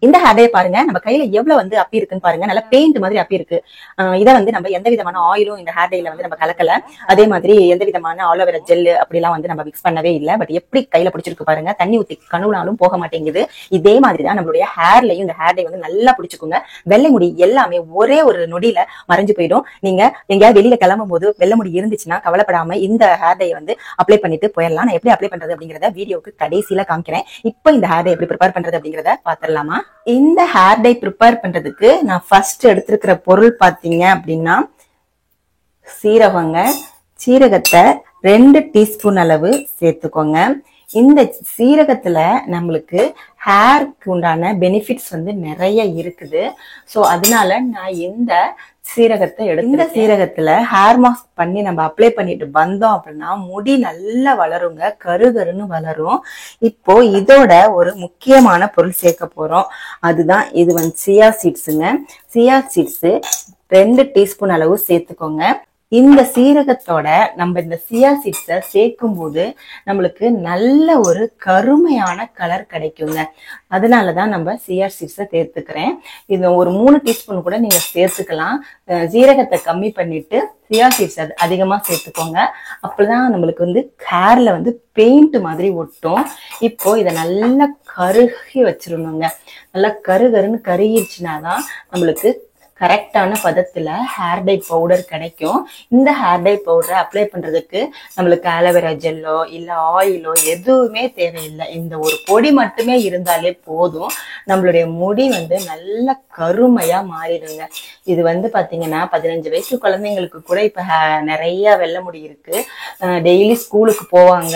இந்த hair dye பாருங்க, நம்ம கையில எவ்வளவு வந்து அப்பி இருக்குன்னு பாருங்க. நல்ல பெயிண்ட் மாதிரி அப்பி இருக்கு. இதை வந்து நம்ம எந்த விதமான ஆயிலும் இந்த ஹேர் டைல வந்து நம்ம கலக்கல. அதே மாதிரி எந்த விதமான ஆலோவேரா ஜெல் அப்படிலாம் வந்து நம்ம மிக்ஸ் பண்ணவே இல்லை. பட் எப்படி கையில பிடிச்சிருக்கு பாருங்க, தண்ணி ஊத்தி கழுவுனாலும் போக மாட்டேங்குது. இதே மாதிரிதான் நம்மளுடைய ஹேர்லயும் இந்த ஹேர் டை வந்து நல்லா பிடிச்சுக்குங்க. வெள்ளை முடி எல்லாமே ஒரே ஒரு நொடியில மறைஞ்சு போயிடும். நீங்க எங்கேயாவது வெளியில கிளம்பும் போது வெள்ளை முடி இருந்துச்சுன்னா கவலைப்படாம இந்த ஹேர் டை வந்து அப்ளை பண்ணிட்டு போயிடலாம். நான் எப்படி அப்ளை பண்றது அப்படிங்கறத வீடியோக்கு கடைசியில காமிக்கிறேன். இப்போ இந்த ஹேர் டை எப்படி ப்ரிப்பேர் பண்றது அப்படிங்கறத பாத்திரலாமா? இந்த ஹேர் டை ப்ரிப்பேர் பண்றதுக்கு நான் ஃபர்ஸ்ட் எடுத்திருக்கிற பொருள் பாத்தீங்க அப்படின்னா சீரகங்க. சீரகத்தை 2 டீஸ்பூன் அளவு சேர்த்துக்கோங்க. இந்த சீரகத்துல நம்மளுக்கு ஹேருக்கு உண்டான பெனிஃபிட்ஸ் வந்து நிறைய இருக்குது. ஸோ அதனால நான் இந்த சீரகத்தை இந்த சீரகத்துல ஹேர் மாஸ்க் பண்ணி நம்ம அப்ளை பண்ணிட்டு வந்தோம் அப்படின்னா முடி நல்லா வளருங்க, கருகருன்னு வளரும். இப்போ இதோட ஒரு முக்கியமான பொருள் சேர்க்க போறோம். அதுதான் இது வந்து சியா சீட்ஸுங்க. சியா சீட்ஸ் 2 டீஸ்பூன் அளவு சேர்த்துக்கோங்க. இந்த சீரகத்தோட நம்ம இந்த சியா சீட்ஸை சேர்க்கும் போது நம்மளுக்கு நல்ல ஒரு கருமையான கலர் கிடைக்குங்க. அதனாலதான் நம்ம சியா சீட்ஸை சேர்த்துக்கிறேன். இது ஒரு 3 டீஸ்பூன் கூட நீங்க சேர்த்துக்கலாம். சீரகத்தை கம்மி பண்ணிட்டு சியா சீட்ஸ் அதிகமா சேர்த்துக்கோங்க. அப்பதான் நம்மளுக்கு வந்து ஹேர்ல வந்து பெயிண்ட் மாதிரி ஒட்டும். இப்போ இதை நல்லா கருகி வச்சிடணுங்க. நல்லா கருகருன்னு கருகிருச்சுனாதான் நம்மளுக்கு கரெக்டான பதத்துல ஹேர் டை பவுடர் கிடைக்கும். இந்த ஹேர் டை பவுடரை அப்ளை பண்றதுக்கு நம்மளுக்கு ஆலோவேரா ஜெல்லோ இல்ல ஆயிலோ எதுவுமே தேவையில்லை. இந்த ஒரு பொடி மட்டுமே இருந்தாலே போதும். நம்மளுடைய முடி வந்து நல்ல கருமையா மாறிடுங்க. இது வந்து பாத்தீங்கன்னா 15 வயசு குழந்தைங்களுக்கு கூட இப்ப நிறைய வெள்ளை முடி இருக்கு. டெய்லி ஸ்கூலுக்கு போவாங்க.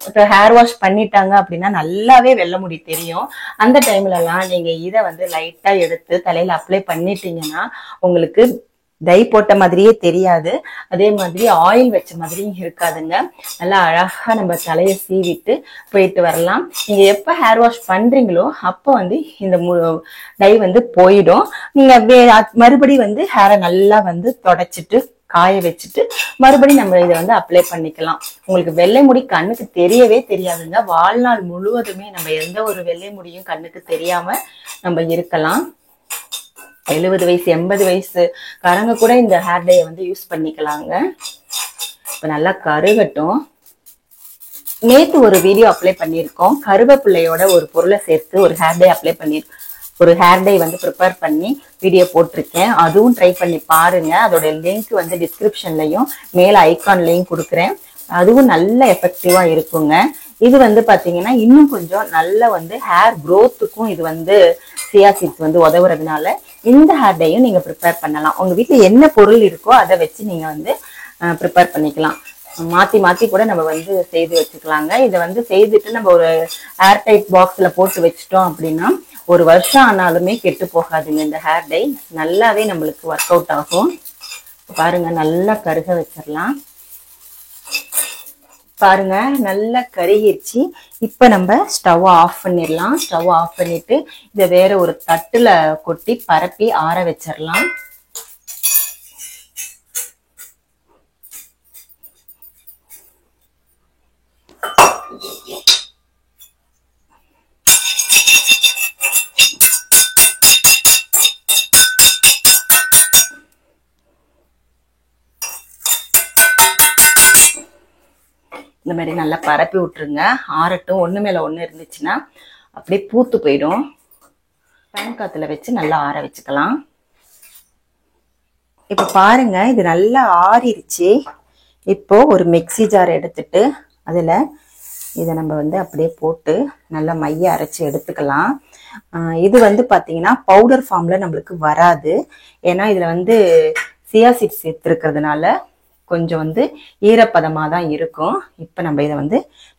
இப்ப ஹேர் வாஷ் பண்ணிட்டாங்க அப்படின்னா நல்லாவே வெள்ளை முடி தெரியும். அந்த டைம்ல எல்லாம் நீங்க இதை வந்து லைட்டா எடுத்து தலையில அப்ளை பண்ணிட்டீங்கன்னா உங்களுக்கு டை போட்ட மாதிரியே தெரியாது. அதே மாதிரி ஆயில் வச்ச மாதிரியும் இருக்காதுங்க. நல்லா அழகா நம்ம தலையை சீவிட்டு போயிட்டு வரலாம். நீங்க எப்ப ஹேர் வாஷ் பண்றீங்களோ அப்ப வந்து இந்த டை வந்து போயிடும். நீங்க மறுபடி வந்து ஹேரை நல்லா வந்து தொடச்சிட்டு காய வச்சுட்டு மறுபடியும் நம்ம இதை வந்து அப்ளை பண்ணிக்கலாம். உங்களுக்கு வெள்ளை முடி கண்ணுக்கு தெரியவே தெரியாதுங்க. வாழ்நாள் முழுவதுமே நம்ம எந்த ஒரு வெள்ளை முடியும் கண்ணுக்கு தெரியாம நம்ம இருக்கலாம். 70 வயசு 80 வயசு காரங்க கூட இந்த ஹேர் டையை வந்து யூஸ் பண்ணிக்கலாங்க. இப்ப நல்லா கருகட்டும். நேத்து ஒரு வீடியோ அப்ளை பண்ணியிருக்கோம். கருவேப்பிள்ளையோட ஒரு பொருளை சேர்த்து ஒரு ஹேர் டை அப்ளை ஒரு ஹேர் டை வந்து ப்ரிப்பேர் பண்ணி வீடியோ போட்டிருக்கேன். அதுவும் ட்ரை பண்ணி பாருங்க. அதோட லிங்க் வந்து டிஸ்கிரிப்ஷன்லயும் மேல ஐகான்லயும் கொடுக்குறேன். அதுவும் நல்ல எஃபெக்டிவா இருக்குங்க. இது வந்து பாத்தீங்கன்னா இன்னும் கொஞ்சம் நல்ல வந்து ஹேர் க்ரோத்துக்கும் இது வந்து சியா சீட்ஸ் வந்து உதவுறதுனால இந்த ஹேர் டையும் நீங்க ப்ரிப்பேர் பண்ணலாம். உங்க வீட்டுல என்ன பொருள் இருக்கோ அதை வச்சு நீங்க வந்து ப்ரிப்பேர் பண்ணிக்கலாம். மாத்தி மாத்தி கூட நம்ம வந்து செய்து வச்சுக்கலாங்க. இதை வந்து செய்துட்டு நம்ம ஒரு ஏர் டைட் பாக்ஸ்ல போட்டு வச்சுட்டோம் அப்படின்னா 1 வருஷம் ஆனாலுமே கெட்டு போகாதுங்க. இந்த ஹேர் டை நல்லாவே நம்மளுக்கு ஒர்க் அவுட் ஆகும். பாருங்க, நல்லா கருக வச்சிடலாம். பாருங்க, நல்லா கருகிருச்சு. இப்ப நம்ம ஸ்டவ் ஆஃப் பண்ணிடலாம். ஸ்டவ் ஆஃப் பண்ணிட்டு இதை வேற ஒரு தட்டுல கொட்டி பரப்பி ஆற வச்சிடலாம். இந்த மாதிரி நல்லா பரப்பி விட்டுருங்க. ஆறட்டும். ஒண்ணு மேல ஒண்ணு இருந்துச்சுன்னா அப்படியே பூத்து போயிடும். ஃபேன் காத்துல வச்சு நல்லா ஆற வச்சுக்கலாம். இப்ப பாருங்க, இது நல்லா ஆறிடுச்சு. இப்போ ஒரு மிக்ஸி ஜார் எடுத்துட்டு அதுல இதை நம்ம வந்து அப்படியே போட்டு நல்லா மைய அரைச்சு எடுத்துக்கலாம். இது வந்து பாத்தீங்கன்னா பவுடர் ஃபார்ம்ல நம்மளுக்கு வராது. ஏன்னா இதுல வந்து சியா சீட்ஸ் சேர்த்துருக்கிறதுனால கொஞ்சம் வந்து ஈரப்பதமா தான் இருக்கும். இப்ப நம்ம இதை வந்து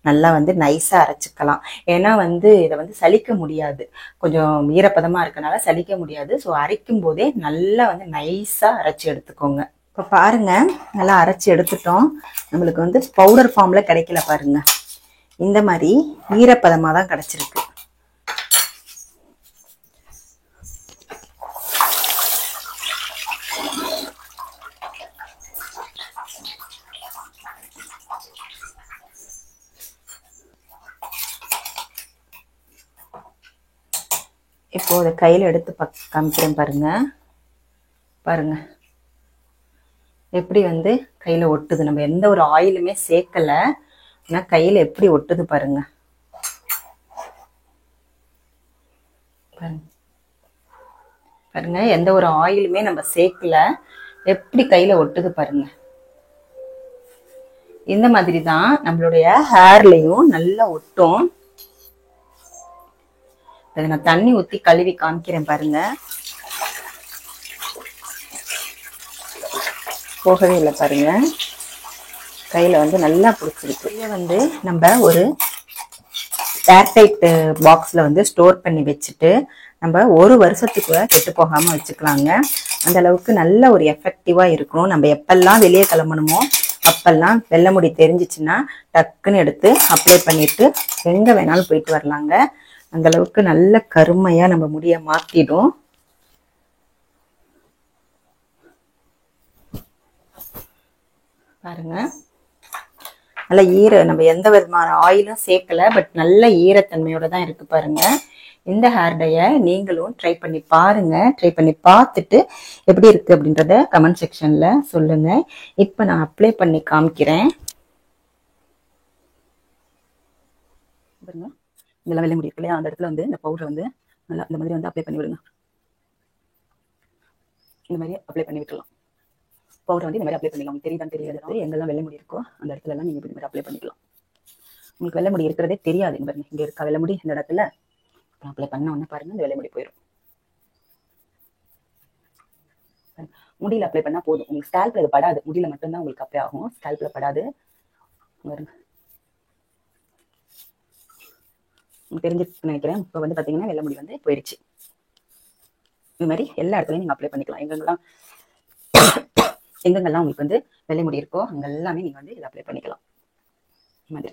நல்லா வந்து நைஸா அரைச்சுக்கலாம். ஏன்னா வந்து இதை வந்து சலிக்க முடியாது. கொஞ்சம் ஈரப்பதமா இருக்கனால சலிக்க முடியாது. ஸோ அரைக்கும் போதே நல்லா வந்து நைஸா அரைச்சு எடுத்துக்கோங்க. இப்ப பாருங்க, நல்லா அரைச்சு எடுத்துட்டோம். நம்மளுக்கு வந்து பவுடர் ஃபார்ம்ல கிடைக்கல பாருங்க. இந்த மாதிரி ஈரப்பதமா தான் கிடைச்சிருக்கு. இப்போ இதை கையில் எடுத்து காமிக்கிறேன் பாருங்க. பாருங்க எப்படி வந்து கையில் ஒட்டுது. நம்ம எந்த ஒரு ஆயிலுமே சேர்க்கலை, ஆனால் கையில் எப்படி ஒட்டுது பாருங்க. பாருங்க பாருங்க, எந்த ஒரு ஆயிலுமே நம்ம சேர்க்கல, எப்படி கையில் ஒட்டுது பாருங்க. இந்த மாதிரி தான் நம்மளுடைய ஹேர்லையும் நல்லா ஒட்டும். அதை நான் தண்ணி ஊற்றி கழுவி காமிக்கிறேன் பாருங்க. போகவே இல்லை பாருங்க, கையில் வந்து நல்லா பிடிச்சிருக்கு. இதை வந்து நம்ம ஒரு ஏர்டைட் பாக்ஸில் வந்து ஸ்டோர் பண்ணி வச்சுட்டு நம்ம 1 வருஷத்துக்கு கெட்டு போகாமல் வச்சுக்கலாங்க. அந்த அளவுக்கு நல்ல ஒரு எஃபெக்டிவாக இருக்கும். நம்ம எப்பெல்லாம் வெளியே கிளம்பணுமோ அப்பெல்லாம் வெள்ளை முடி தெரிஞ்சிச்சுன்னா டக்குன்னு எடுத்து அப்ளை பண்ணிட்டு எங்கே வேணாலும் போயிட்டு வரலாங்க. அந்த அளவுக்கு நல்ல கருமையாக நம்ம முடியை மாற்றிடும். பாருங்க, நல்ல நம்ம எந்த விதமான ஆயிலும் சேர்க்கல, பட் நல்ல ஈரத்தன்மையோட தான் இருக்கு பாருங்க. இந்த ஹேர் டைய நீங்களும் ட்ரை பண்ணி பாருங்க. ட்ரை பண்ணி பார்த்துட்டு எப்படி இருக்கு அப்படின்றத கமெண்ட் செக்ஷன்ல சொல்லுங்க. இப்போ நான் அப்ளை பண்ணி காமிக்கிறேன் பாருங்க. இதெல்லாம் வெள்ளை முடி இருக்கு இல்லையா, அந்த இடத்துல வந்து இந்த பவுடரை வந்து நல்லா இந்த மாதிரி வந்து அப்ளை பண்ணி விடுங்க. இந்த மாதிரி அப்ளை பண்ணி விட்டுலாம். பவுடர் வந்து இந்த மாதிரி அப்ளை பண்ணிக்கலாம். உங்களுக்கு தெரியுதான்னு தெரியாது, எங்கெல்லாம் வெள்ளை முடி இருக்கோ அந்த இடத்துல எல்லாம் நீங்க இந்த மாதிரி அப்ளை பண்ணிக்கலாம். உங்களுக்கு வெள்ளை முடி இருக்கிறதே தெரியாது. இங்க இருக்கா வெள்ளை முடி இந்த இடத்துல அப்ளை பண்ண உடனே பாருங்க, இந்த வெள்ளை முடி போயிடும். முடியில அப்ளை பண்ணா போதும். உங்களுக்கு ஸ்கேல்ப்ல இது படாது, முடியில மட்டும்தான் உங்களுக்கு அப்ளை ஆகும், ஸ்கேல்ப்ல படாது. தெரிஞ்சுட்டு நினைக்கிறேன். இப்போ வந்து பாத்தீங்கன்னா வெள்ளை முடி வந்து போயிடுச்சு. இது மாதிரி எல்லா இடத்துலயும் நீங்க அப்ளை பண்ணிக்கலாம். எங்கெங்கெல்லாம் உங்களுக்கு வந்து வெள்ளை முடி இருக்கோ அங்க எல்லாமே நீங்க வந்து இதை அப்ளை பண்ணிக்கலாம். மாதிரி